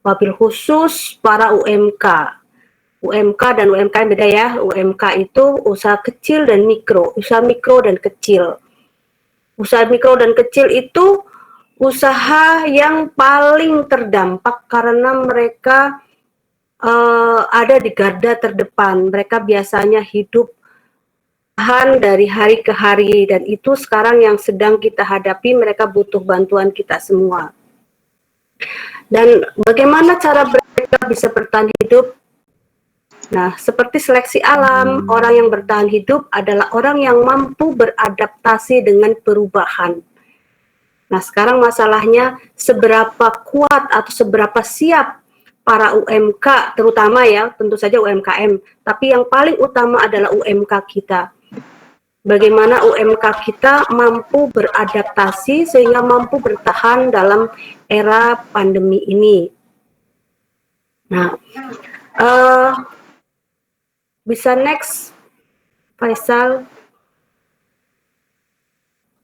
wabil khusus para UMK. UMK dan UMKM beda ya. UMK itu usaha kecil dan mikro, usaha mikro dan kecil. Usaha mikro dan kecil itu usaha yang paling terdampak karena mereka ada di garda terdepan. Mereka biasanya hidup tahan dari hari ke hari, dan itu sekarang yang sedang kita hadapi. Mereka butuh bantuan kita semua. Dan bagaimana cara mereka bisa bertahan hidup? Nah, seperti seleksi alam, orang yang bertahan hidup adalah orang yang mampu beradaptasi dengan perubahan. Nah, sekarang masalahnya seberapa kuat atau seberapa siap para UMK, terutama ya, tentu saja UMKM, tapi yang paling utama adalah UMK kita. Bagaimana UMK kita mampu beradaptasi sehingga mampu bertahan dalam era pandemi ini. Nah, bisa next, Faisal.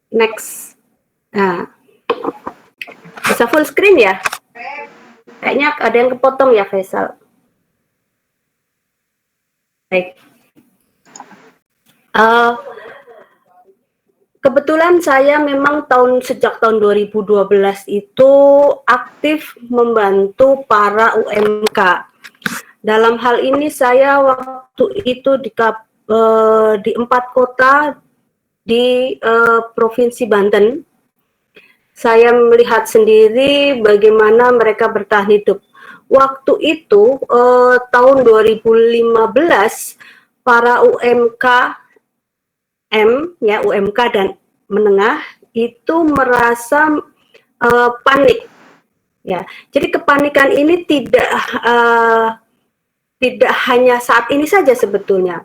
Next. Nah, bisa full screen ya? Kayaknya ada yang kepotong ya, Faisal. Baik. Kebetulan saya memang sejak tahun 2012 itu aktif membantu para UMK. Dalam hal ini saya waktu itu di 4 kota di Provinsi Banten. Saya melihat sendiri bagaimana mereka bertahan hidup. Waktu itu tahun 2015 para UMK dan menengah itu merasa panik. Ya, jadi kepanikan ini tidak hanya saat ini saja sebetulnya.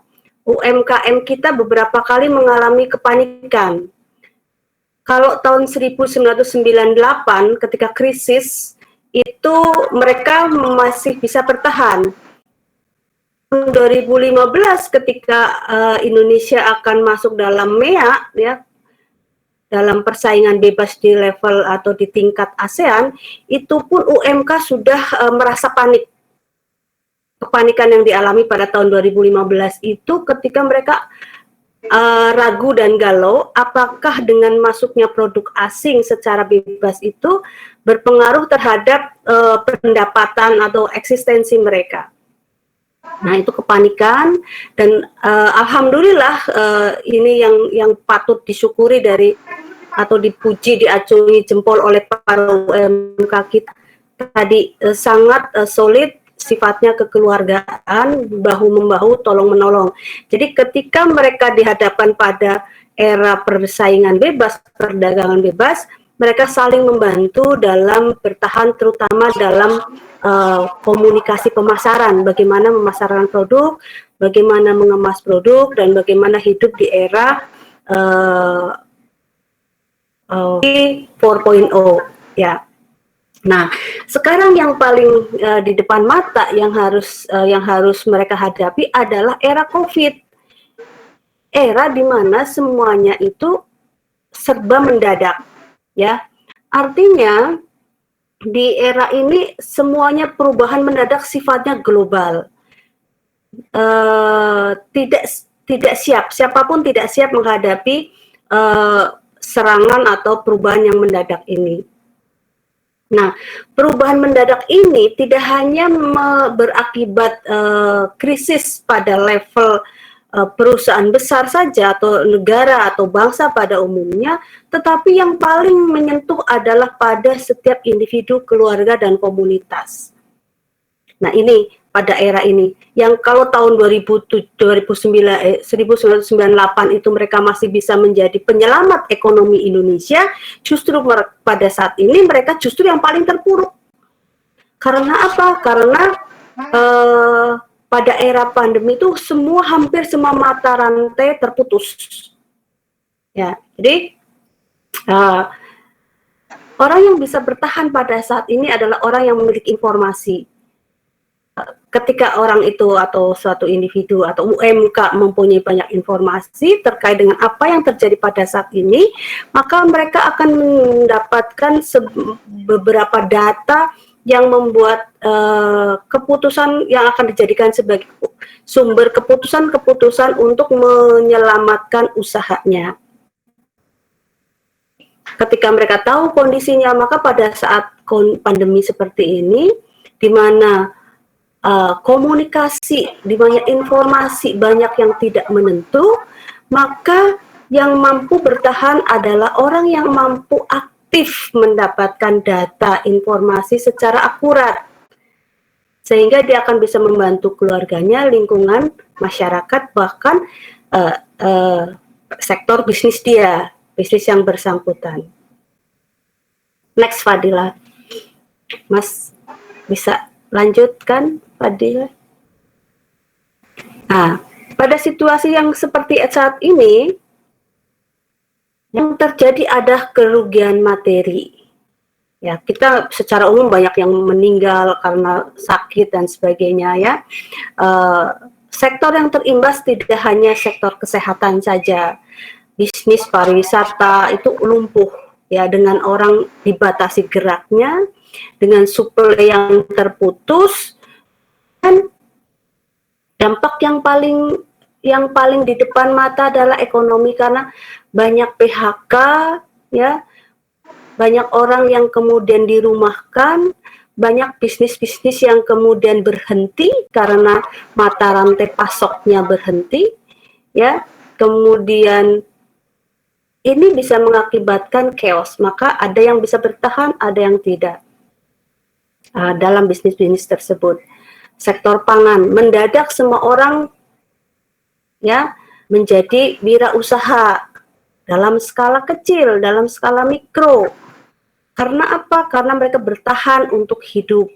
UMKM kita beberapa kali mengalami kepanikan. Kalau tahun 1998 ketika krisis itu mereka masih bisa bertahan. 2015 ketika Indonesia akan masuk dalam MEA ya, dalam persaingan bebas di level atau di tingkat ASEAN, itu pun UMK sudah merasa panik. Kepanikan yang dialami pada tahun 2015 itu ketika mereka ragu dan galau apakah dengan masuknya produk asing secara bebas itu berpengaruh terhadap pendapatan atau eksistensi mereka. Nah, itu kepanikan, dan alhamdulillah ini yang patut disyukuri dari atau dipuji, diacungi jempol oleh para UMK kita tadi, sangat solid, sifatnya kekeluargaan, bahu-membahu, tolong-menolong. Jadi ketika mereka dihadapkan pada era persaingan bebas, perdagangan bebas, mereka saling membantu dalam bertahan, terutama dalam komunikasi pemasaran, bagaimana memasarkan produk, bagaimana mengemas produk, dan bagaimana hidup di era 4.0 ya. Nah, sekarang yang paling di depan mata yang harus mereka hadapi adalah era COVID. Era di mana semuanya itu serba mendadak, ya. Artinya di era ini semuanya perubahan mendadak sifatnya global. Tidak siap, siapapun tidak siap menghadapi serangan atau perubahan yang mendadak ini. Nah, perubahan mendadak ini tidak hanya berakibat krisis pada level perusahaan besar saja atau negara atau bangsa pada umumnya, tetapi yang paling menyentuh adalah pada setiap individu, keluarga, dan komunitas. Nah, ini pada era ini, yang kalau tahun 1998 itu mereka masih bisa menjadi penyelamat ekonomi Indonesia, justru pada saat ini mereka justru yang paling terpuruk. Karena apa? Karena pada era pandemi itu hampir semua mata rantai terputus. Ya, jadi orang yang bisa bertahan pada saat ini adalah orang yang memiliki informasi. ketika orang itu atau suatu individu atau UMK mempunyai banyak informasi terkait dengan apa yang terjadi pada saat ini, maka mereka akan mendapatkan beberapa data yang membuat keputusan yang akan dijadikan sebagai sumber keputusan-keputusan untuk menyelamatkan usahanya. Ketika mereka tahu kondisinya, maka pada saat pandemi seperti ini, di mana komunikasi, di mana informasi banyak yang tidak menentu, maka yang mampu bertahan adalah orang yang mampu aktif mendapatkan data informasi secara akurat, sehingga dia akan bisa membantu keluarganya, lingkungan, masyarakat, bahkan sektor bisnis dia, bisnis yang bersangkutan. Next, Fadila. Mas bisa lanjutkan, Fadila. Nah, pada situasi yang seperti saat ini, yang terjadi ada kerugian materi. Ya, kita secara umum banyak yang meninggal karena sakit dan sebagainya ya. Sektor yang terimbas tidak hanya sektor kesehatan saja. Bisnis pariwisata itu lumpuh ya, dengan orang dibatasi geraknya, dengan suplai yang terputus, dan dampak yang paling di depan mata adalah ekonomi, karena banyak PHK ya, banyak orang yang kemudian dirumahkan, banyak bisnis-bisnis yang kemudian berhenti karena mata rantai pasoknya berhenti ya. Kemudian ini bisa mengakibatkan chaos, maka ada yang bisa bertahan, ada yang tidak dalam bisnis-bisnis tersebut. Sektor pangan, mendadak semua orang ya menjadi wirausaha dalam skala kecil, dalam skala mikro. Karena apa? Karena mereka bertahan untuk hidup.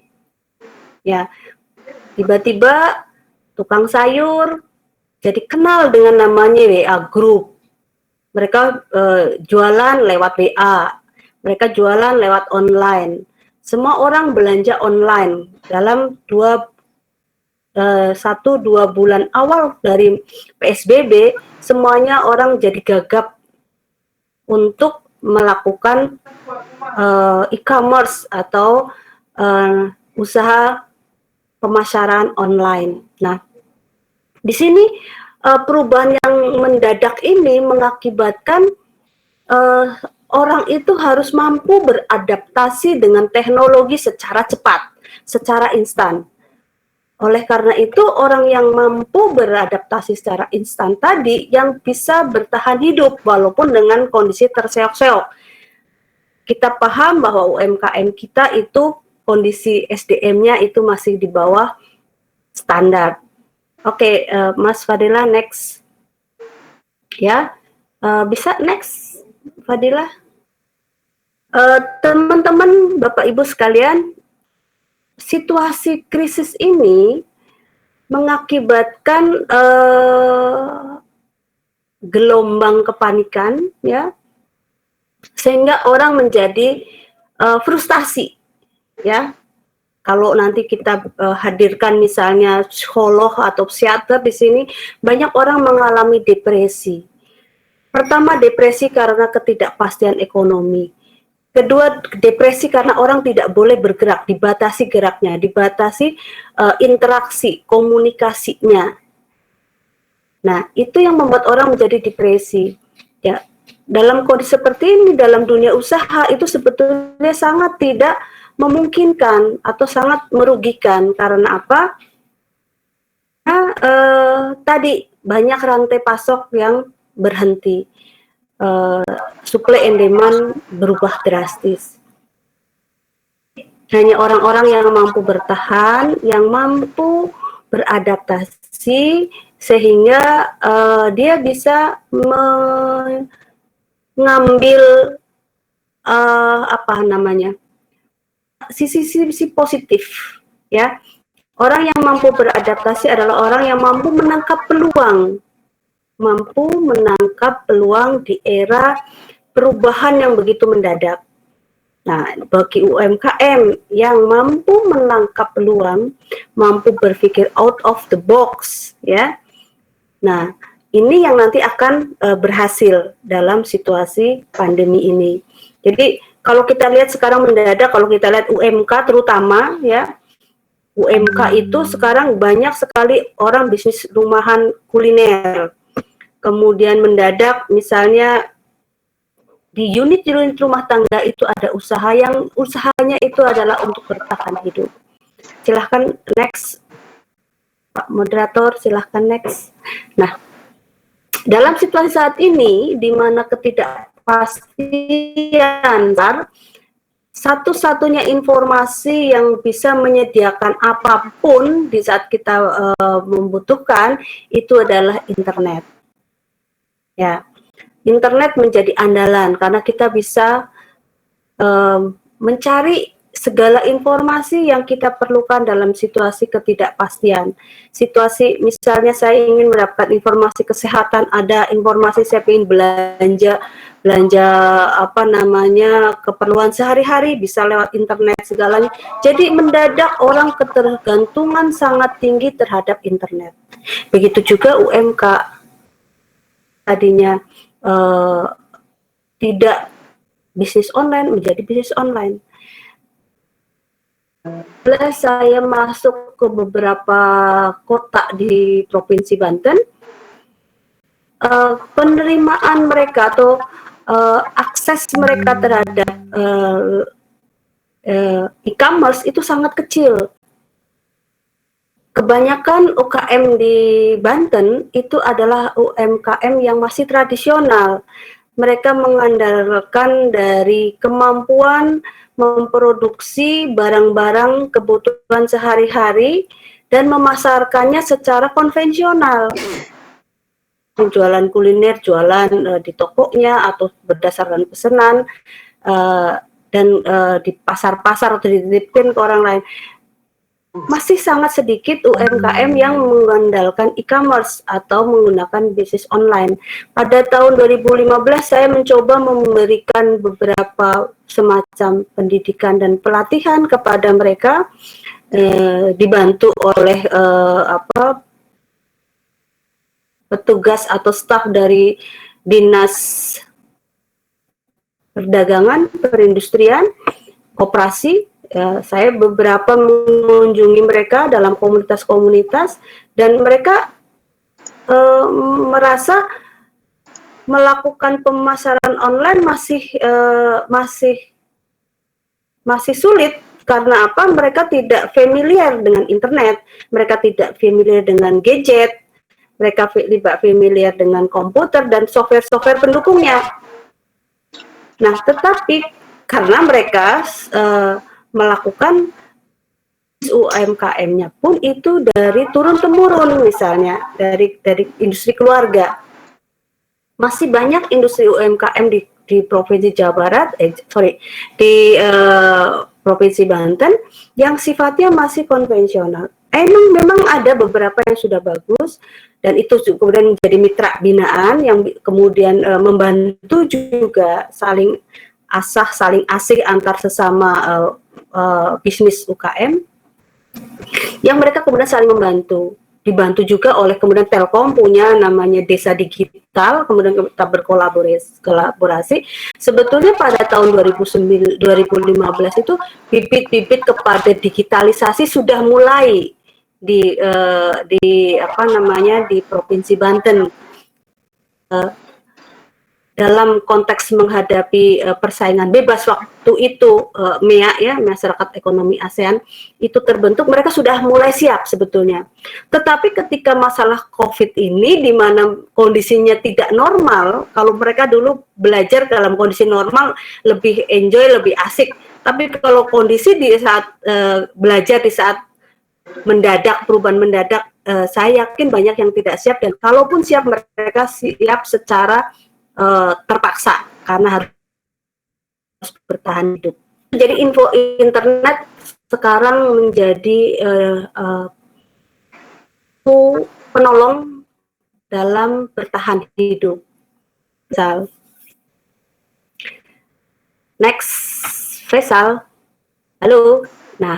Ya, tiba-tiba tukang sayur jadi kenal dengan namanya WA Group. Mereka jualan lewat WA, mereka jualan lewat online. Semua orang belanja online dalam 1-2 bulan awal dari PSBB, semuanya orang jadi gagap untuk melakukan e-commerce atau usaha pemasaran online. Nah, di sini perubahan yang mendadak ini mengakibatkan orang itu harus mampu beradaptasi dengan teknologi secara cepat, secara instan. Oleh karena itu, orang yang mampu beradaptasi secara instan tadi yang bisa bertahan hidup walaupun dengan kondisi terseok-seok. Kita paham bahwa UMKM kita itu kondisi SDM-nya itu masih di bawah standar. Oke, Mas Fadila, next. Ya, bisa next, Fadila. Teman-teman, Bapak Ibu sekalian, situasi krisis ini mengakibatkan gelombang kepanikan, ya, sehingga orang menjadi frustasi, ya. Kalau nanti kita hadirkan misalnya psikolog atau psikiater di sini, banyak orang mengalami depresi. Pertama, depresi karena ketidakpastian ekonomi. Kedua, depresi karena orang tidak boleh bergerak, dibatasi geraknya, dibatasi interaksi, komunikasinya. Nah, itu yang membuat orang menjadi depresi. Ya, dalam kondisi seperti ini, dalam dunia usaha itu sebetulnya sangat tidak memungkinkan atau sangat merugikan. Karena apa? Nah, tadi banyak rantai pasok yang berhenti, supply and demand berubah drastis. Hanya orang-orang yang mampu bertahan, yang mampu beradaptasi, sehingga dia bisa mengambil sisi positif, ya. Orang yang mampu beradaptasi adalah orang yang mampu menangkap peluang di era perubahan yang begitu mendadak. Nah, bagi UMKM yang mampu menangkap peluang, mampu berpikir out of the box, ya. Nah, ini yang nanti akan berhasil dalam situasi pandemi ini. Jadi, kalau kita lihat sekarang mendadak, kalau kita lihat UMK terutama, ya, UMK itu sekarang banyak sekali orang bisnis rumahan kuliner. Kemudian mendadak, misalnya di unit-unit rumah tangga itu ada usaha yang usahanya itu adalah untuk bertahan hidup. Silahkan next, Pak Moderator, silahkan next. Nah, dalam situasi saat ini, di mana ketidakpastian, satu-satunya informasi yang bisa menyediakan apapun di saat kita membutuhkan itu adalah internet. Ya, internet menjadi andalan karena kita bisa mencari segala informasi yang kita perlukan dalam situasi ketidakpastian. Situasi misalnya saya ingin mendapatkan informasi kesehatan, ada informasi saya ingin belanja apa namanya keperluan sehari-hari bisa lewat internet segalanya. Jadi mendadak orang ketergantungan sangat tinggi terhadap internet. Begitu juga UMK tadinya tidak bisnis online menjadi bisnis online. Setelah saya masuk ke beberapa kota di Provinsi Banten, penerimaan mereka atau akses mereka terhadap e-commerce itu sangat kecil. Kebanyakan UKM di Banten itu adalah UMKM yang masih tradisional. Mereka mengandalkan dari kemampuan memproduksi barang-barang kebutuhan sehari-hari dan memasarkannya secara konvensional. Jualan kuliner, jualan di tokonya atau berdasarkan pesanan dan di pasar-pasar atau dititipkan ke orang lain. Masih sangat sedikit UMKM yang mengandalkan e-commerce atau menggunakan bisnis online. Pada tahun 2015 saya mencoba memberikan beberapa semacam pendidikan dan pelatihan kepada mereka, dibantu oleh petugas atau staf dari Dinas Perdagangan, Perindustrian, Koperasi. Saya beberapa mengunjungi mereka dalam komunitas-komunitas dan mereka merasa melakukan pemasaran online masih sulit. Karena apa? Mereka tidak familiar dengan internet, mereka tidak familiar dengan gadget, mereka tidak familiar dengan komputer dan software-software pendukungnya. Nah, tetapi karena mereka melakukan UMKM-nya pun itu dari turun-temurun, misalnya dari industri keluarga. Masih banyak industri UMKM di Provinsi Jawa Barat, di Provinsi Banten yang sifatnya masih konvensional. Memang ada beberapa yang sudah bagus dan itu kemudian menjadi mitra binaan yang kemudian membantu juga saling asih antar sesama bisnis UKM yang mereka kemudian saling membantu. Dibantu juga oleh kemudian Telkom punya namanya Desa Digital, kemudian kita berkolaborasi. Sebetulnya pada tahun 2015 itu bibit-bibit kepada digitalisasi sudah mulai di Provinsi Banten. Dalam konteks menghadapi persaingan bebas waktu itu, MEA ya, Masyarakat Ekonomi ASEAN itu terbentuk, mereka sudah mulai siap sebetulnya. Tetapi ketika masalah COVID ini, di mana kondisinya tidak normal, kalau mereka dulu belajar dalam kondisi normal lebih enjoy, lebih asik. Tapi kalau kondisi di saat belajar di saat mendadak, perubahan mendadak, saya yakin banyak yang tidak siap, dan kalaupun siap, mereka siap secara terpaksa karena harus bertahan hidup. Jadi info internet sekarang menjadi penolong dalam bertahan hidup. Misal, next Faisal, halo. Nah,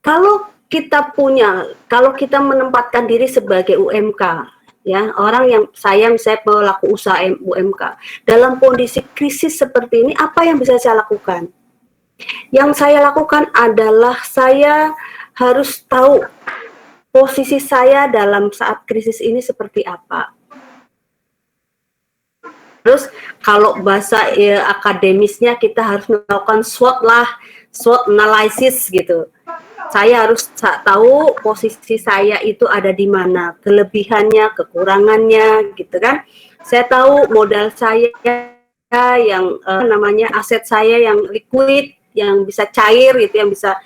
kalau kita menempatkan diri sebagai UMK, ya, orang yang saya misalnya pelaku usaha UMK, dalam kondisi krisis seperti ini, apa yang bisa saya lakukan? Yang saya lakukan adalah saya harus tahu posisi saya dalam saat krisis ini seperti apa. Terus kalau bahasa akademisnya kita harus melakukan SWOT lah, SWOT analysis gitu. Saya harus tahu posisi saya itu ada di mana, kelebihannya, kekurangannya gitu kan. Saya tahu modal saya yang namanya aset saya yang liquid, yang bisa cair gitu, yang bisa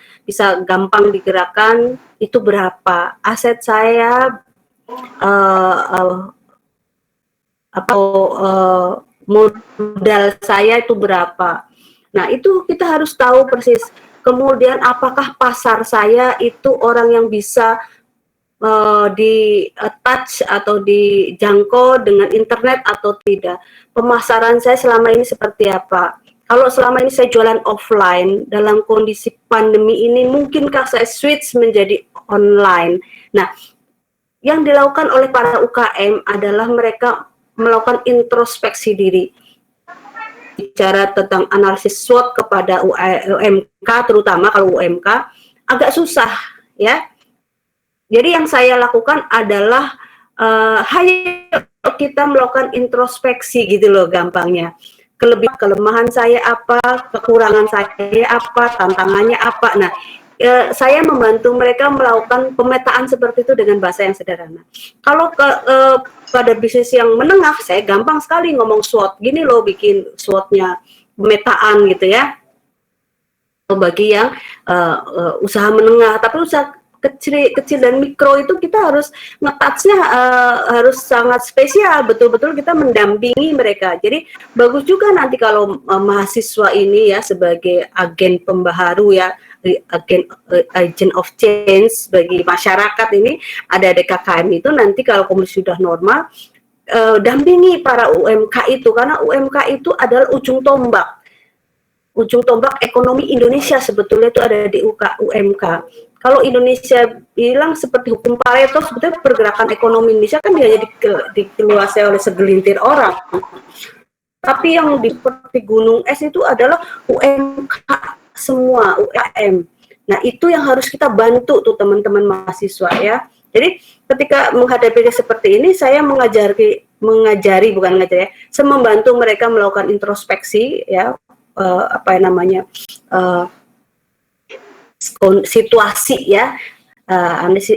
gampang digerakkan itu berapa. Aset saya atau modal saya itu berapa. Nah, itu kita harus tahu persis. Kemudian apakah pasar saya itu orang yang bisa di touch atau dijangkau dengan internet atau tidak. Pemasaran saya selama ini seperti apa. Kalau selama ini saya jualan offline, dalam kondisi pandemi ini mungkinkah saya switch menjadi online. Nah, yang dilakukan oleh para UKM adalah mereka melakukan introspeksi diri. Bicara tentang analisis SWOT kepada UMK, terutama kalau UMK, agak susah ya. Jadi yang saya lakukan adalah hanya kita melakukan introspeksi gitu loh gampangnya. Kelemahan saya apa, kekurangan saya apa, tantangannya apa. Nah, saya membantu mereka melakukan pemetaan seperti itu dengan bahasa yang sederhana. Kalau pada bisnis yang menengah, saya gampang sekali ngomong SWOT. Gini loh bikin SWOT-nya, pemetaan gitu ya. Bagi yang usaha menengah, tapi usaha kecil dan mikro itu kita harus nge-touch-nya harus sangat spesial, betul-betul kita mendampingi mereka. Jadi bagus juga nanti kalau mahasiswa ini ya sebagai agen pembaharu ya, agent of change bagi masyarakat ini, ada DKKM itu nanti kalau kondisi sudah normal, dampingi para UMK itu, karena UMK itu adalah ujung tombak ekonomi Indonesia sebetulnya itu ada di UMK. Kalau Indonesia bilang seperti hukum Pareto, sebetulnya pergerakan ekonomi Indonesia kan hanya dikuasai oleh segelintir orang. Tapi yang seperti gunung es itu adalah UMK semua, UKM. Nah, itu yang harus kita bantu tuh teman-teman mahasiswa ya. Jadi ketika menghadapi seperti ini, saya saya membantu mereka melakukan introspeksi ya, situasi ya,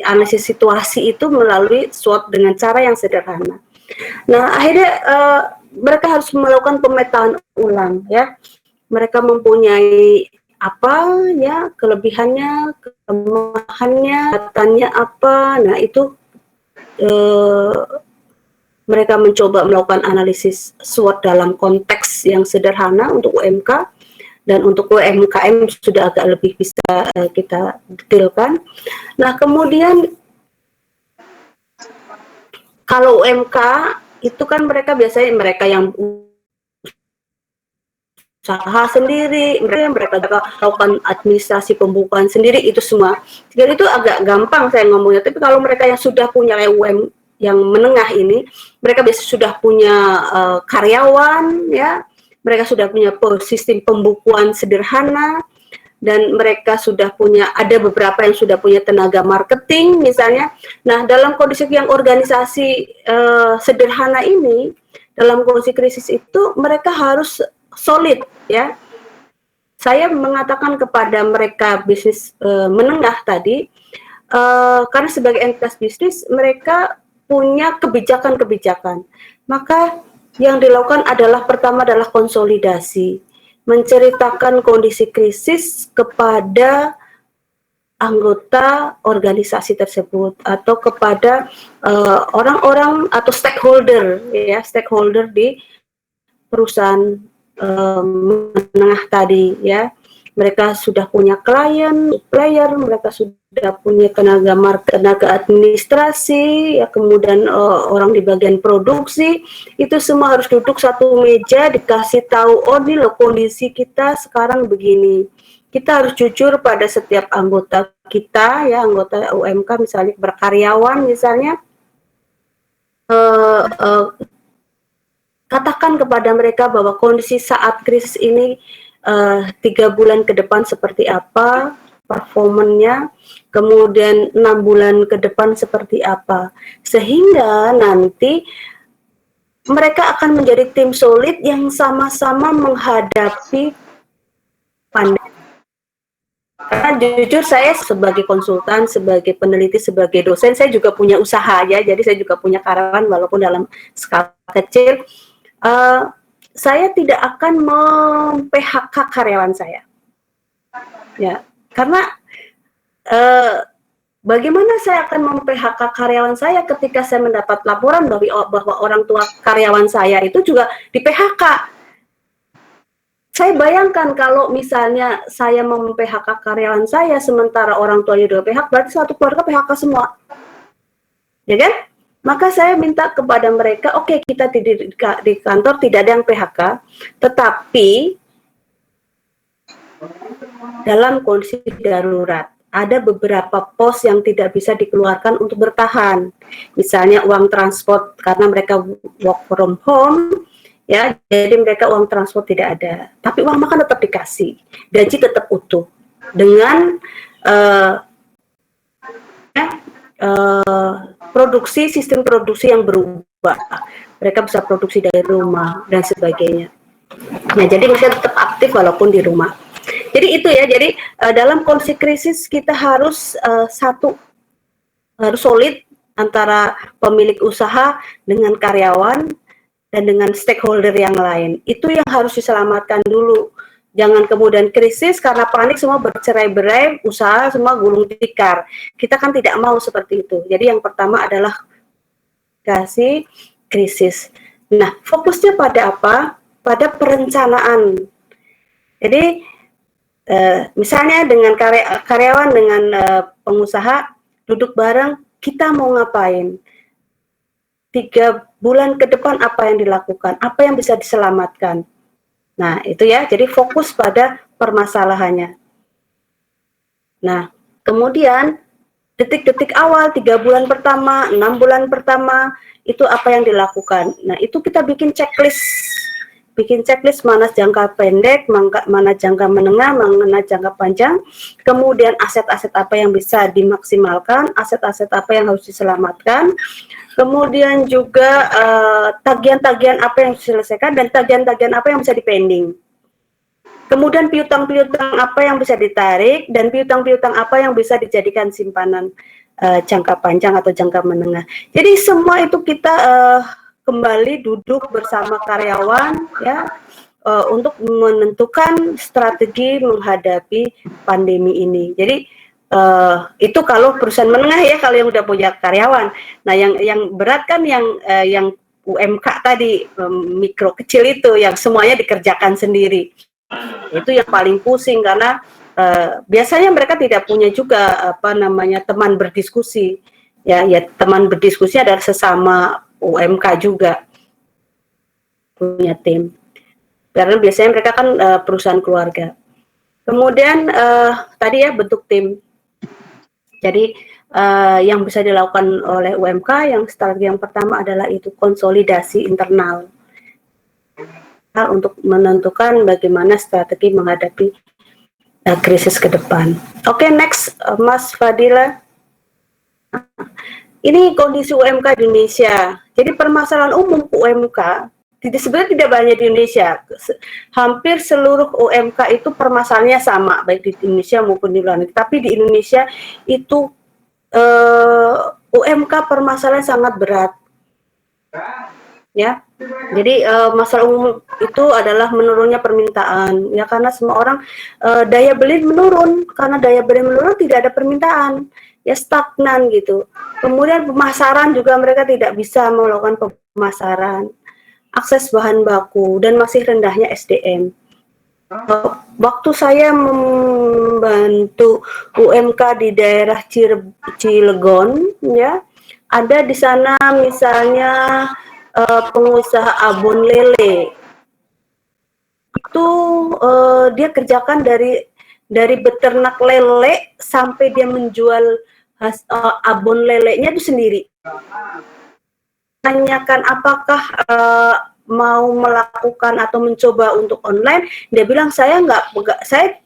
analisis situasi itu melalui SWOT dengan cara yang sederhana. Nah, akhirnya mereka harus melakukan pemetaan ulang ya. Mereka mempunyai apa ya, kelebihannya, kelemahannya, kekuatannya apa. Nah, itu mereka mencoba melakukan analisis SWOT dalam konteks yang sederhana untuk UMK. Dan untuk UMKM sudah agak lebih bisa kita detailkan. Nah, kemudian kalau UMK itu kan mereka yang usaha sendiri, mereka juga melakukan administrasi pembukuan sendiri, itu semua. Jadi itu agak gampang saya ngomongnya. Tapi kalau mereka yang sudah punya UM yang menengah ini, mereka biasanya sudah punya karyawan ya. Mereka sudah punya sistem pembukuan sederhana, dan mereka sudah punya, ada beberapa yang sudah punya tenaga marketing misalnya. Nah, dalam kondisi yang organisasi sederhana ini, dalam kondisi krisis itu mereka harus solid ya. Saya mengatakan kepada mereka bisnis menengah tadi, karena sebagai entitas bisnis mereka punya kebijakan-kebijakan. Maka yang dilakukan adalah pertama adalah konsolidasi, menceritakan kondisi krisis kepada anggota organisasi tersebut atau kepada orang-orang atau stakeholder ya, stakeholder di perusahaan menengah tadi ya. mereka sudah punya klien, supplier, mereka sudah punya tenaga administrasi, ya kemudian orang di bagian produksi, itu semua harus duduk satu meja, dikasih tahu, oh ini loh kondisi kita sekarang begini. Kita harus jujur pada setiap anggota kita, ya anggota UMK misalnya berkaryawan misalnya, katakan kepada mereka bahwa kondisi saat krisis ini 3 bulan ke depan seperti apa performanya, kemudian 6 bulan ke depan seperti apa, sehingga nanti mereka akan menjadi tim solid yang sama-sama menghadapi pandemi. Karena jujur saya sebagai konsultan, sebagai peneliti, sebagai dosen, saya juga punya usaha ya, jadi saya juga punya karyawan walaupun dalam skala kecil. Saya tidak akan mem-PHK karyawan saya, ya, karena bagaimana saya akan mem-PHK karyawan saya ketika saya mendapat laporan bahwa orang tua karyawan saya itu juga di-PHK. Saya bayangkan kalau misalnya saya mem-PHK karyawan saya sementara orang tuanya juga PHK, berarti satu keluarga PHK semua, ya kan? Maka saya minta kepada mereka, oke, kita di kantor tidak ada yang PHK, tetapi dalam kondisi darurat ada beberapa pos yang tidak bisa dikeluarkan untuk bertahan, misalnya uang transport karena mereka work from home. Ya, jadi mereka uang transport tidak ada, tapi uang makan tetap dikasih, gaji tetap utuh dengan produksi, sistem produksi yang berubah. Mereka bisa produksi dari rumah dan sebagainya. Nah, jadi mereka tetap aktif walaupun di rumah. Jadi itu ya. Jadi dalam kondisi krisis kita harus harus solid antara pemilik usaha dengan karyawan dan dengan stakeholder yang lain. Itu yang harus diselamatkan dulu. Jangan kemudian krisis karena panik semua bercerai-berai, usaha semua gulung tikar. Kita kan tidak mau seperti itu. Jadi yang pertama adalah kasih krisis. Nah, fokusnya pada apa? Pada perencanaan. Jadi misalnya dengan karyawan dengan pengusaha duduk bareng, kita mau ngapain? 3 bulan ke depan apa yang dilakukan, apa yang bisa diselamatkan. Nah, itu ya, jadi fokus pada permasalahannya. Nah, kemudian detik-detik awal, 3 bulan pertama, 6 bulan pertama, itu apa yang dilakukan. Nah, itu kita bikin checklist. Bikin checklist mana jangka pendek, mana jangka menengah, mana jangka panjang, kemudian aset-aset apa yang bisa dimaksimalkan, aset-aset apa yang harus diselamatkan, kemudian juga tagihan-tagihan apa yang harus diselesaikan, dan tagihan-tagihan apa yang bisa dipending. Kemudian piutang-piutang apa yang bisa ditarik, dan piutang-piutang apa yang bisa dijadikan simpanan jangka panjang atau jangka menengah. Jadi semua itu kita kembali duduk bersama karyawan ya untuk menentukan strategi menghadapi pandemi ini. Jadi itu kalau perusahaan menengah ya, kalau yang udah punya karyawan. Nah, yang berat kan yang UMK tadi, mikro kecil itu yang semuanya dikerjakan sendiri. Itu yang paling pusing karena biasanya mereka tidak punya juga teman berdiskusi. Ya teman berdiskusi adalah sesama UMK juga punya tim. Karena biasanya mereka kan perusahaan keluarga. Kemudian tadi ya bentuk tim. Jadi yang bisa dilakukan oleh UMK yang strategi yang pertama adalah itu konsolidasi internal untuk menentukan bagaimana strategi menghadapi krisis ke depan. Oke, next Mas Fadila. Ini kondisi UMK di Indonesia. Jadi permasalahan umum UMK sebenarnya tidak banyak di Indonesia. Hampir seluruh UMK itu permasalahannya sama, baik di Indonesia maupun di luar negeri. Tapi di Indonesia itu UMK permasalahan sangat berat. Ya, jadi masalah umum itu adalah menurunnya permintaan. Ya, karena semua orang daya beli menurun. Karena daya beli menurun tidak ada permintaan. Ya, stagnan gitu. Kemudian pemasaran juga mereka tidak bisa melakukan pemasaran, akses bahan baku, dan masih rendahnya SDM. Waktu saya membantu UMK di daerah Cilegon, ya, ada di sana misalnya pengusaha abon lele. Itu dia kerjakan dari beternak lele sampai dia menjual abon lelenya itu sendiri. Tanyakan apakah mau melakukan atau mencoba untuk online, dia bilang saya saya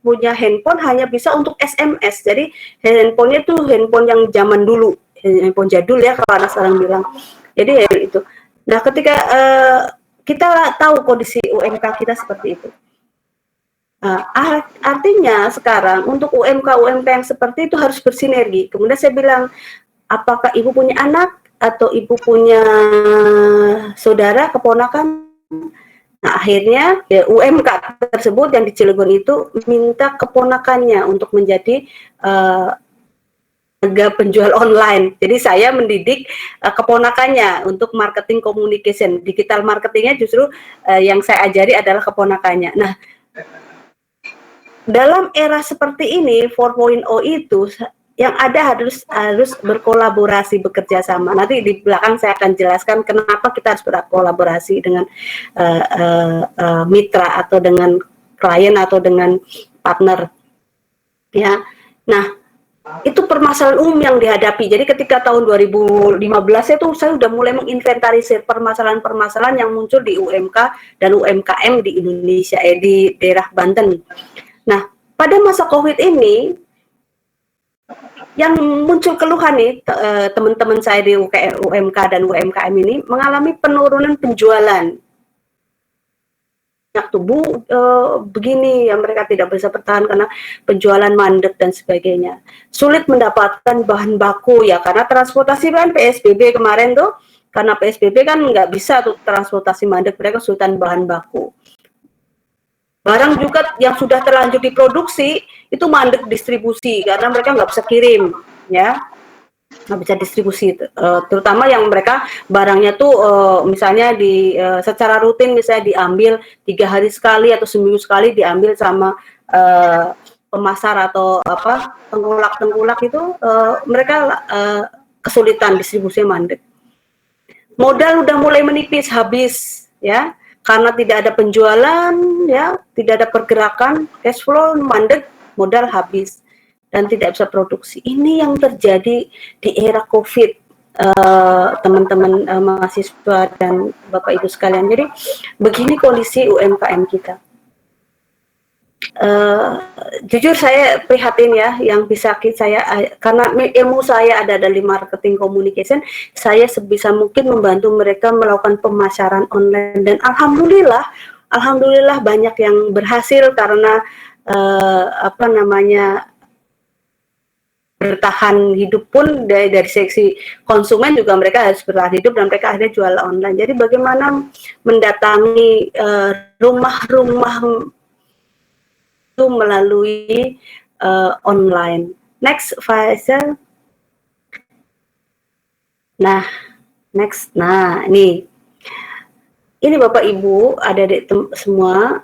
punya handphone hanya bisa untuk SMS. Jadi handphonenya tuh handphone yang zaman dulu, handphone jadul ya kalau anak sekarang bilang. Jadi ya itu. Nah, ketika kita tahu kondisi UMK kita seperti itu. Artinya sekarang untuk UMK yang seperti itu harus bersinergi. Kemudian saya bilang, apakah ibu punya anak atau ibu punya saudara, keponakan? Nah, akhirnya ya, UMK tersebut yang di Cilegon itu minta keponakannya untuk menjadi penjual online. Jadi saya mendidik keponakannya untuk marketing communication. Digital marketingnya justru yang saya ajari adalah keponakannya. Nah, dalam era seperti ini 4.0 itu yang ada harus berkolaborasi, bekerja sama. Nanti di belakang saya akan jelaskan kenapa kita harus berkolaborasi dengan mitra atau dengan klien atau dengan partner. Ya, nah itu permasalahan umum yang dihadapi. Jadi ketika tahun 2015 itu saya sudah mulai menginventarisir permasalahan-permasalahan yang muncul di UMK dan UMKM di Indonesia, di daerah Banten. Nah, pada masa COVID ini yang muncul keluhan nih teman-teman saya di UMK dan UMKM ini mengalami penurunan penjualan. Tubuh begini ya, mereka tidak bisa bertahan karena penjualan mandek dan sebagainya. Sulit mendapatkan bahan baku ya karena transportasi kan PSBB kemarin tuh, karena PSBB kan nggak bisa tuh transportasi mandek, mereka kesulitan bahan baku. Barang juga yang sudah terlanjur diproduksi itu mandek distribusi karena mereka nggak bisa kirim, ya. Nggak bisa distribusi, terutama yang mereka barangnya tuh misalnya secara rutin misalnya diambil 3 hari sekali atau seminggu sekali diambil sama pemasar atau tengkulak itu, mereka kesulitan distribusinya mandek. Modal udah mulai menipis, habis ya karena tidak ada penjualan, ya tidak ada pergerakan, cash flow mandek, modal habis dan tidak bisa produksi. Ini yang terjadi di era COVID, teman-teman mahasiswa dan Bapak Ibu sekalian. Jadi begini kondisi UMKM kita. Jujur saya prihatin ya, yang bisa saya karena ilmu saya ada dari marketing communication, saya sebisa mungkin membantu mereka melakukan pemasaran online dan alhamdulillah banyak yang berhasil karena bertahan hidup pun dari seksi konsumen juga mereka harus bertahan hidup dan mereka akhirnya jual online. Jadi bagaimana mendatangi rumah-rumah itu melalui online. Next, Faisal. Nah, next. Nah, ini Bapak Ibu, adik-adik semua,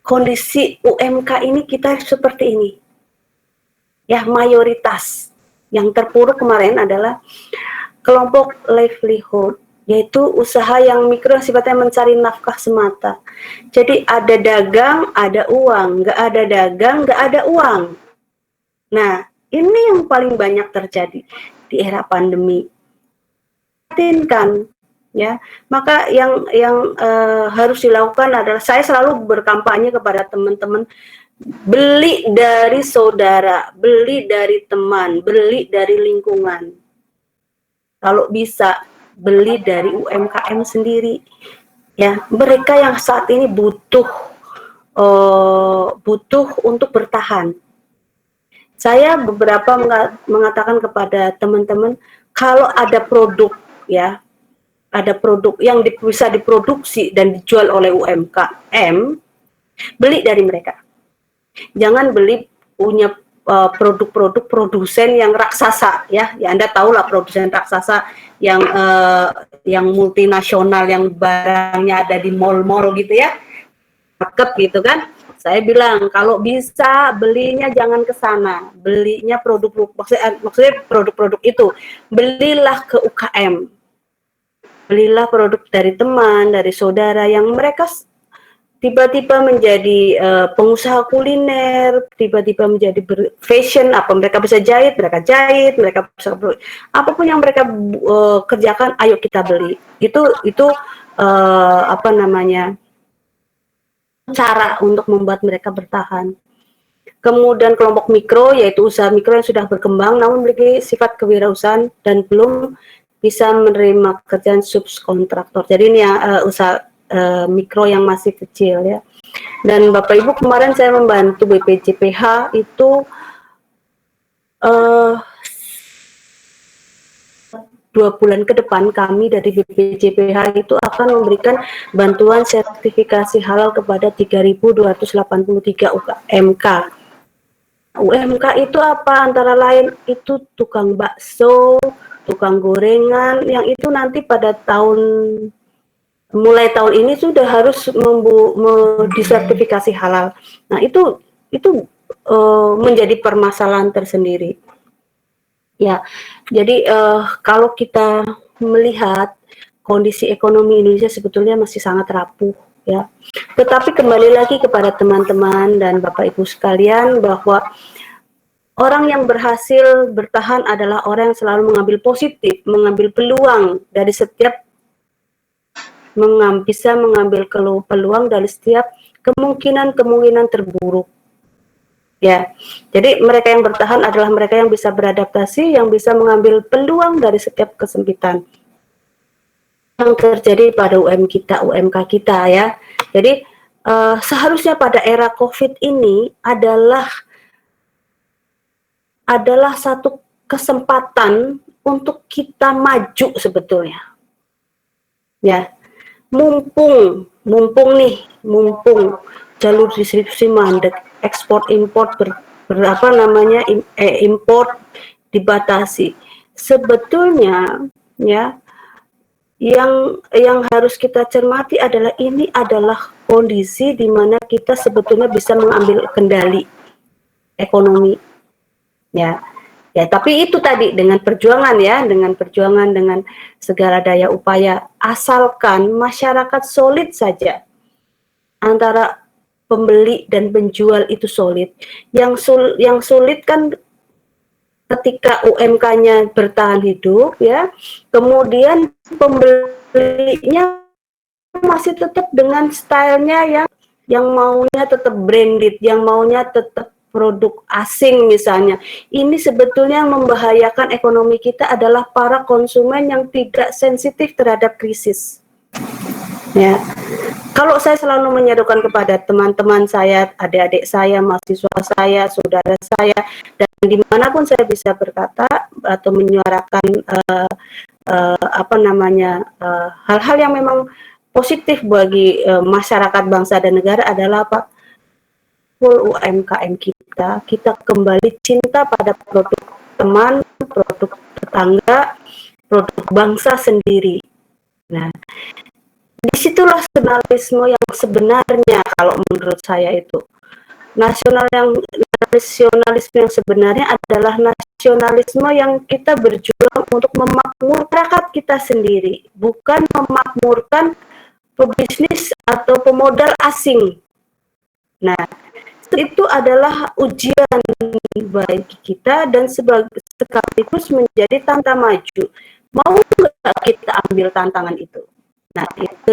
kondisi UMK ini kita seperti ini. Ya, mayoritas yang terpuruk kemarin adalah kelompok livelihood, yaitu usaha yang mikro sifatnya mencari nafkah semata. Jadi ada dagang, ada uang, nggak ada dagang, nggak ada uang. Nah, ini yang paling banyak terjadi di era pandemi. Kan, ya. Maka yang harus dilakukan adalah saya selalu berkampanye kepada teman-teman, beli dari saudara, beli dari teman, beli dari lingkungan. Kalau bisa beli dari UMKM sendiri, ya. Mereka yang saat ini butuh untuk bertahan. Saya beberapa mengatakan kepada teman-teman, kalau ada produk, ya, ada produk yang bisa diproduksi dan dijual oleh UMKM, beli dari mereka. Jangan beli punya produk-produk produsen yang raksasa, ya Anda tahu lah produsen raksasa yang multinasional yang barangnya ada di mall-mall gitu ya. market gitu kan. Saya bilang kalau bisa belinya jangan ke sana, belinya maksudnya produk-produk itu, belilah ke UKM, belilah produk dari teman, dari saudara yang mereka tiba-tiba menjadi pengusaha kuliner, tiba-tiba menjadi fashion, apa mereka bisa jahit, mereka bisa apapun yang mereka kerjakan, ayo kita beli. Itu apa namanya, cara untuk membuat mereka bertahan. Kemudian kelompok mikro, yaitu usaha mikro yang sudah berkembang namun memiliki sifat kewirausahaan dan belum bisa menerima kerjaan subkontraktor. Jadi ini ya usaha mikro yang masih kecil ya. Dan Bapak Ibu, kemarin saya membantu BPJPH itu 2 bulan ke depan kami dari BPJPH itu akan memberikan bantuan sertifikasi halal kepada 3.283 UMK. UMK itu apa? Antara lain itu tukang bakso, tukang gorengan, yang itu nanti pada mulai tahun ini sudah harus disertifikasi halal. Nah, itu menjadi permasalahan tersendiri. Ya, jadi kalau kita melihat kondisi ekonomi Indonesia sebetulnya masih sangat rapuh ya. Tetapi kembali lagi kepada teman-teman dan Bapak Ibu sekalian bahwa orang yang berhasil bertahan adalah orang yang selalu mengambil positif, mengambil peluang dari setiap bisa mengambil peluang dari setiap kemungkinan terburuk. Ya, jadi mereka yang bertahan adalah mereka yang bisa beradaptasi, yang bisa mengambil peluang dari setiap kesempitan yang terjadi pada UMK kita ya. Jadi seharusnya pada era COVID ini adalah satu kesempatan untuk kita maju sebetulnya. Ya, mumpung jalur distribusi mandek, ekspor impor impor dibatasi. Sebetulnya ya yang harus kita cermati adalah ini adalah kondisi di mana kita sebetulnya bisa mengambil kendali ekonomi. Ya, tapi itu tadi dengan perjuangan dengan segala daya upaya, asalkan masyarakat solid saja antara pembeli dan penjual itu solid. Yang sulit kan ketika UMK-nya bertahan hidup ya, kemudian pembelinya masih tetap dengan stylenya yang maunya tetap branded, yang maunya tetap produk asing misalnya. Ini sebetulnya yang membahayakan ekonomi kita adalah para konsumen yang tidak sensitif terhadap krisis. Ya, kalau saya selalu menyerukan kepada teman-teman saya, adik-adik saya, mahasiswa saya, saudara saya, dan dimanapun saya bisa berkata atau menyuarakan hal-hal yang memang positif bagi masyarakat, bangsa dan negara adalah apa? Full UMKM kita kembali cinta pada produk teman, produk tetangga, produk bangsa sendiri. Nah, disitulah nasionalisme yang sebenarnya kalau menurut saya itu. Nasionalisme yang sebenarnya adalah nasionalisme yang kita berjuang untuk memakmurkan rakyat kita sendiri, bukan memakmurkan pebisnis atau pemodal asing. Nah, itu adalah ujian bagi kita dan sekaligus menjadi tantangan maju. Mau nggak kita ambil tantangan itu? Nah, itu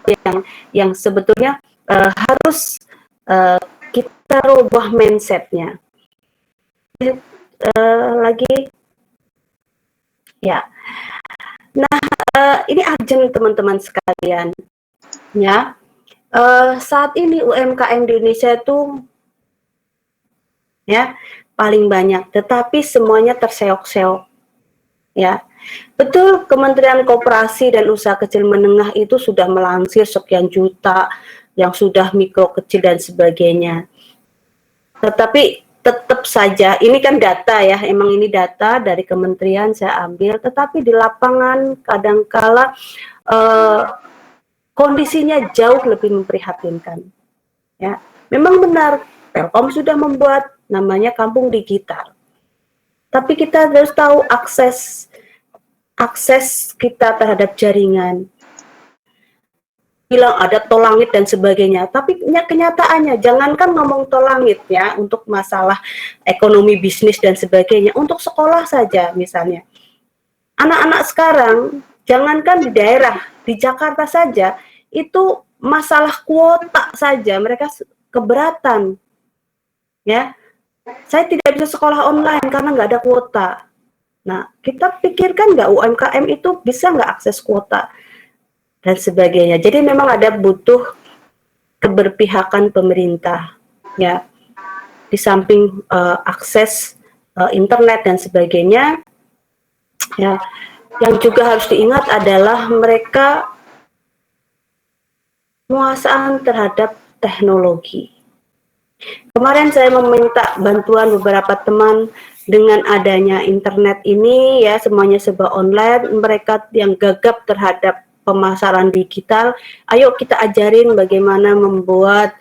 yang sebetulnya harus kita rubah mindsetnya. Lagi, ya. Nah, ini urgent teman-teman sekalian, ya. Saat ini UMKM di Indonesia itu, ya, paling banyak, tetapi semuanya terseok-seok, ya. Betul, Kementerian Koperasi dan Usaha Kecil Menengah itu sudah melansir sekian juta yang sudah mikro kecil dan sebagainya. Tetapi tetap saja, ini kan data ya, emang ini data dari kementerian saya ambil, tetapi di lapangan kadangkala kondisinya jauh lebih memprihatinkan. Ya, memang benar Telkom sudah membuat namanya kampung digital. Tapi kita harus tahu akses kita terhadap jaringan. Bilang ada tol langit dan sebagainya, tapi kenyataannya jangankan ngomong tol langit ya untuk masalah ekonomi bisnis dan sebagainya, untuk sekolah saja misalnya. Anak-anak sekarang jangankan di daerah, di Jakarta saja itu masalah kuota saja mereka keberatan. Ya, saya tidak bisa sekolah online karena nggak ada kuota. Nah, kita pikirkan nggak UMKM itu bisa nggak akses kuota dan sebagainya. Jadi memang ada butuh keberpihakan pemerintah, ya. Di samping akses internet dan sebagainya, ya. Yang juga harus diingat adalah mereka penguasaan terhadap teknologi. Kemarin saya meminta bantuan beberapa teman dengan adanya internet ini ya, semuanya serba online, mereka yang gagap terhadap pemasaran digital, ayo kita ajarin bagaimana membuat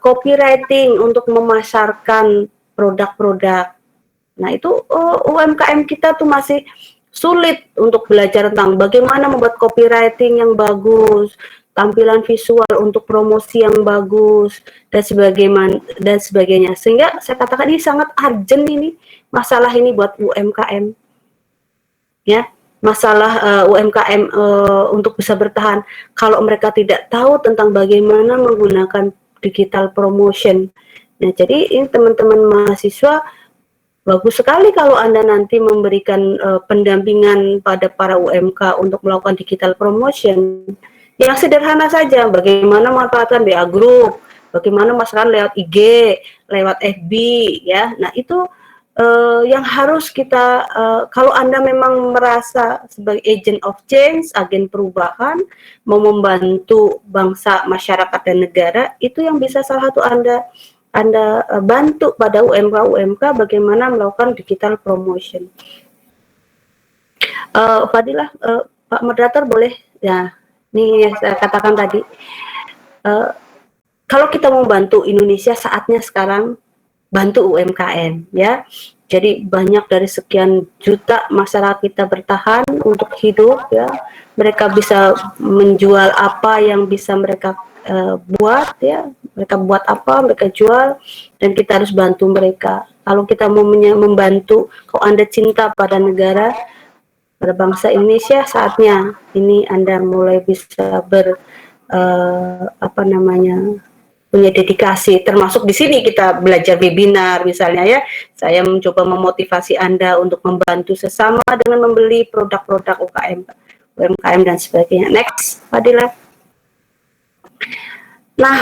copywriting untuk memasarkan produk-produk. Nah itu UMKM kita tuh masih sulit untuk belajar tentang bagaimana membuat copywriting yang bagus, tampilan visual untuk promosi yang bagus dan sebagainya. Sehingga saya katakan ini sangat urgent ini masalah ini buat UMKM. Ya, masalah UMKM untuk bisa bertahan kalau mereka tidak tahu tentang bagaimana menggunakan digital promotion. Nah, jadi ini teman-teman mahasiswa bagus sekali kalau Anda nanti memberikan pendampingan pada para UMK untuk melakukan digital promotion. Yang sederhana saja, bagaimana memanfaatkan BA Group, bagaimana masyarakat lewat IG, lewat FB, ya. Nah itu yang harus kita, kalau Anda memang merasa sebagai agent of change, agen perubahan, mau membantu bangsa, masyarakat, dan negara, itu yang bisa salah satu Anda bantu pada UMK bagaimana melakukan digital promotion. Fadilah, Pak Moderator boleh ya, ini saya katakan tadi, kalau kita mau bantu Indonesia saatnya sekarang bantu UMKM ya. Jadi banyak dari sekian juta masyarakat kita bertahan untuk hidup ya. Mereka bisa menjual apa yang bisa mereka buat ya, mereka buat apa mereka jual, dan kita harus bantu mereka. Kalau kita mau membantu, kalau Anda cinta pada negara, pada bangsa Indonesia, saatnya ini Anda mulai bisa punya dedikasi, termasuk di sini kita belajar webinar misalnya ya. Saya mencoba memotivasi Anda untuk membantu sesama dengan membeli produk-produk UMKM dan sebagainya. Next, Fadilah. Nah,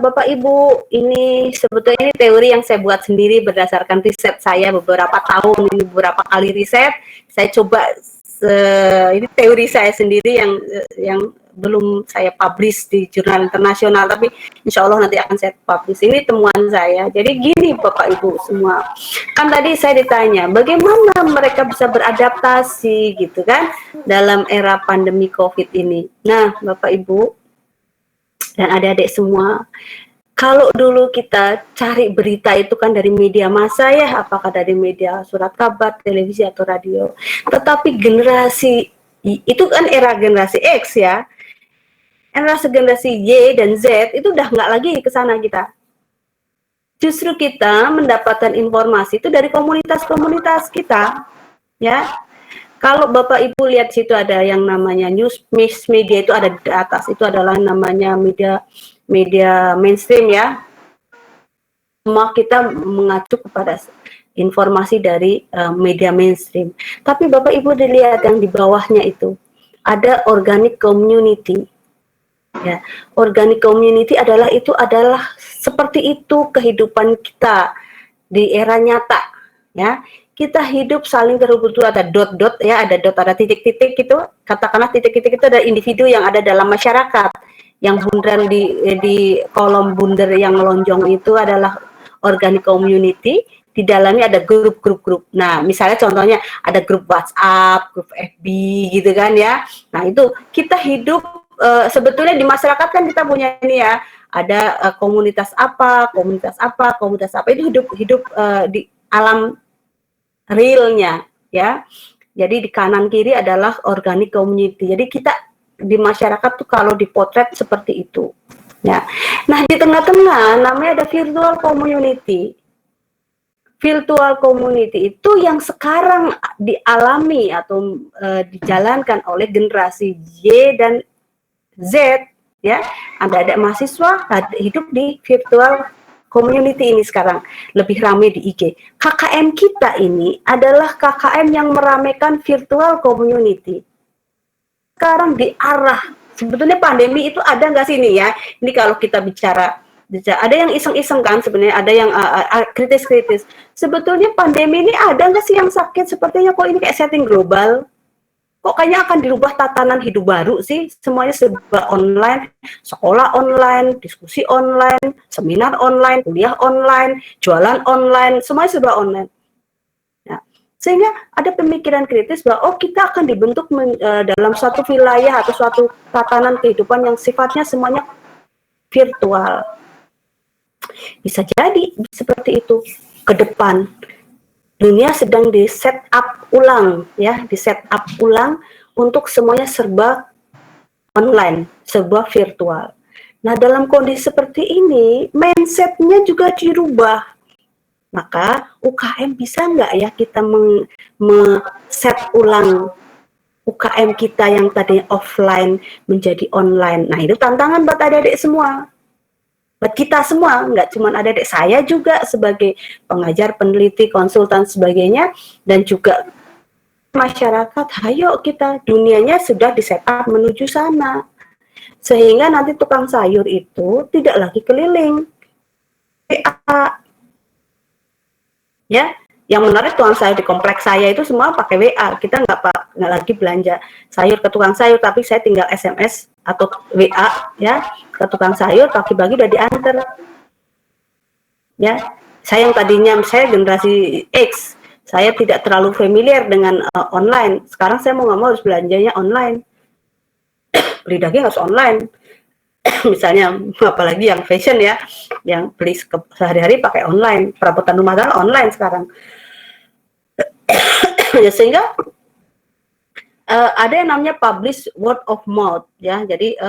Bapak Ibu, ini sebetulnya ini teori yang saya buat sendiri berdasarkan riset saya beberapa tahun, ini beberapa kali riset. Saya coba ini teori saya sendiri yang belum saya publish di jurnal internasional, tapi insya Allah nanti akan saya publish. Ini temuan saya. Jadi gini Bapak Ibu semua, kan tadi saya ditanya bagaimana mereka bisa beradaptasi gitu kan dalam era pandemi COVID ini. Nah Bapak Ibu dan adik-adik semua, kalau dulu kita cari berita itu kan dari media massa ya, apakah dari media surat kabar, televisi atau radio. Tetapi generasi itu kan era generasi X ya, era generasi Y dan Z itu udah nggak lagi ke sana kita. Justru kita mendapatkan informasi itu dari komunitas-komunitas kita, ya. Kalau Bapak Ibu lihat situ ada yang namanya news media, itu ada di atas, itu adalah namanya media mainstream ya. Semua kita mengacu kepada informasi dari media mainstream. Tapi Bapak Ibu dilihat yang di bawahnya itu ada organic community. Ya, organic community adalah seperti itu kehidupan kita di era nyata ya. Kita hidup saling terhubung, ada dot-dot ya, ada dot, ada titik-titik gitu. Katakanlah titik-titik itu ada individu yang ada dalam masyarakat. Yang bundaran di kolom bundar yang melonjong itu adalah organic community. Di dalamnya ada grup. Nah, misalnya contohnya ada grup WhatsApp, grup FB gitu kan ya. Nah, itu kita hidup sebetulnya di masyarakat kan kita punya ini ya, ada komunitas apa, itu hidup di alam realnya ya. Jadi di kanan kiri adalah organic community. Jadi kita di masyarakat tuh kalau dipotret seperti itu. Ya. Nah, di tengah-tengah namanya ada virtual community. Virtual community itu yang sekarang dialami atau dijalankan oleh generasi Y dan Z ya. Ada mahasiswa hidup di virtual community ini sekarang lebih ramai di IG. KKM kita ini adalah KKM yang meramaikan virtual community. Sekarang diarah, sebetulnya pandemi itu ada nggak sih ini ya? Ini kalau kita bicara ada yang iseng-iseng kan sebenarnya, ada yang kritis-kritis. Sebetulnya pandemi ini ada nggak sih yang sakit? Sepertinya kok ini kayak setting global. Kok kayaknya akan dirubah tatanan hidup baru sih? Semuanya serba online, sekolah online, diskusi online, seminar online, kuliah online, jualan online, semuanya serba online. Nah, sehingga ada pemikiran kritis bahwa oh kita akan dibentuk dalam suatu wilayah atau suatu tatanan kehidupan yang sifatnya semuanya virtual. Bisa jadi seperti itu ke depan. Dunia sedang di set up ulang ya, di set up ulang untuk semuanya serba online, serba virtual. Nah, dalam kondisi seperti ini, mindsetnya juga dirubah. Maka UKM bisa nggak ya kita set ulang UKM kita yang tadinya offline menjadi online. Nah, itu tantangan buat adik-adik semua. Buat kita semua, nggak cuma adik-adik, saya juga sebagai pengajar, peneliti, konsultan, sebagainya, dan juga masyarakat, ayo kita, dunianya sudah di-setup menuju sana. Sehingga nanti tukang sayur itu tidak lagi keliling. Ya, yang menarik tukang sayur di kompleks saya itu semua pakai WA. Kita nggak lagi belanja sayur ke tukang sayur, tapi saya tinggal SMS atau WA ya ke tukang sayur, pagi-pagi udah diantar. Ya, saya yang tadinya saya generasi X, saya tidak terlalu familiar dengan online. Sekarang saya mau nggak mau harus belanjanya online. Beli daging harus online. Misalnya, apalagi yang fashion ya, yang beli sehari-hari pakai online, perabotan rumah tangga online sekarang. Ya, sehingga ada yang namanya publish word of mouth ya, jadi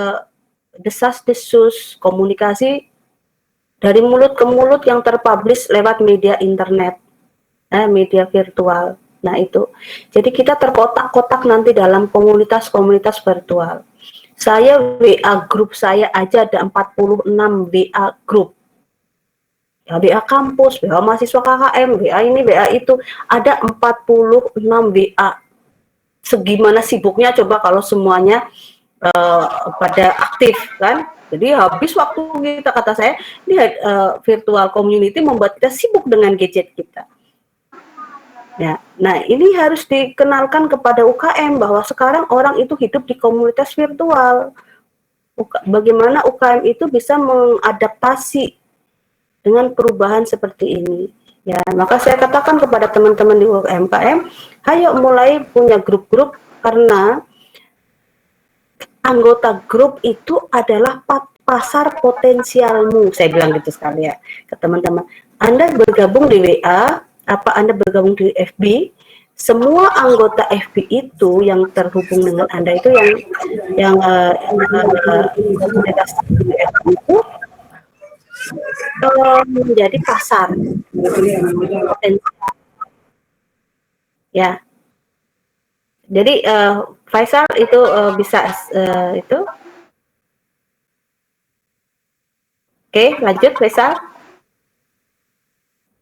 desas-desus komunikasi dari mulut ke mulut yang terpublish lewat media internet, media virtual. Nah itu, jadi kita terkotak-kotak nanti dalam komunitas-komunitas virtual. Saya WA grup saya aja ada 46 WA grup. Ya, WA kampus, WA mahasiswa KKM, WA ini, WA itu, ada 46 WA. Segimana sibuknya coba kalau semuanya pada aktif kan? Jadi habis waktu kita, kata saya, ini virtual community membuat kita sibuk dengan gadget kita. Ya, nah ini harus dikenalkan kepada UKM bahwa sekarang orang itu hidup di komunitas virtual. Bagaimana UKM itu bisa mengadaptasi dengan perubahan seperti ini. Ya, maka saya katakan kepada teman-teman di UMKM, ayo mulai punya grup-grup, karena anggota grup itu adalah pasar potensialmu. Saya bilang gitu sekali ya ke teman-teman. Anda bergabung di WA, apa Anda bergabung di FB, semua anggota FB itu yang terhubung dengan Anda itu yang komunitas FB itu menjadi pasar potensial. Ya. Jadi Faisal itu bisa itu. Oke, lanjut Faisal.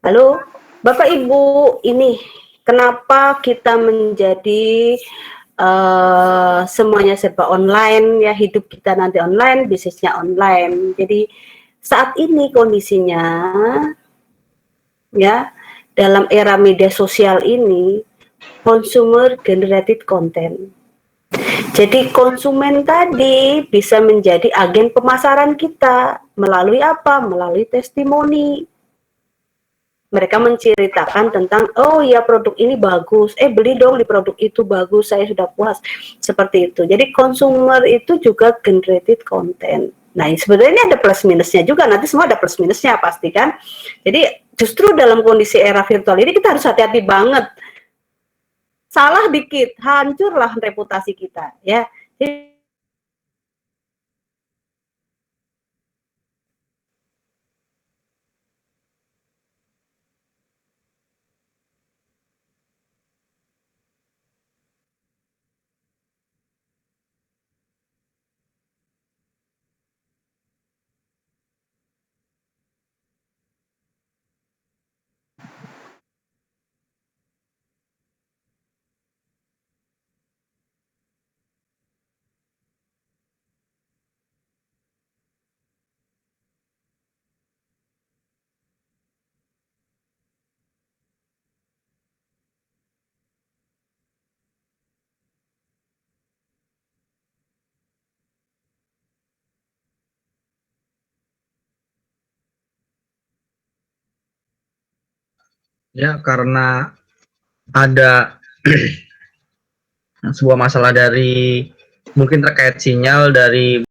Halo. Bapak Ibu, ini kenapa kita menjadi semuanya serba online ya, hidup kita nanti online, bisnisnya online. Jadi saat ini kondisinya ya, dalam era media sosial ini, consumer generated content. Jadi konsumen tadi bisa menjadi agen pemasaran kita melalui apa? Melalui testimoni. Mereka menceritakan tentang, oh ya produk ini bagus, beli dong di produk itu bagus, saya sudah puas, seperti itu. Jadi consumer itu juga generated content. Nah, sebenarnya ini ada plus minusnya juga, nanti semua ada plus minusnya pasti kan. Jadi justru dalam kondisi era virtual ini kita harus hati-hati banget. Salah dikit, hancurlah reputasi kita ya. Jadi, Ya, karena ada sebuah masalah dari mungkin terkait sinyal dari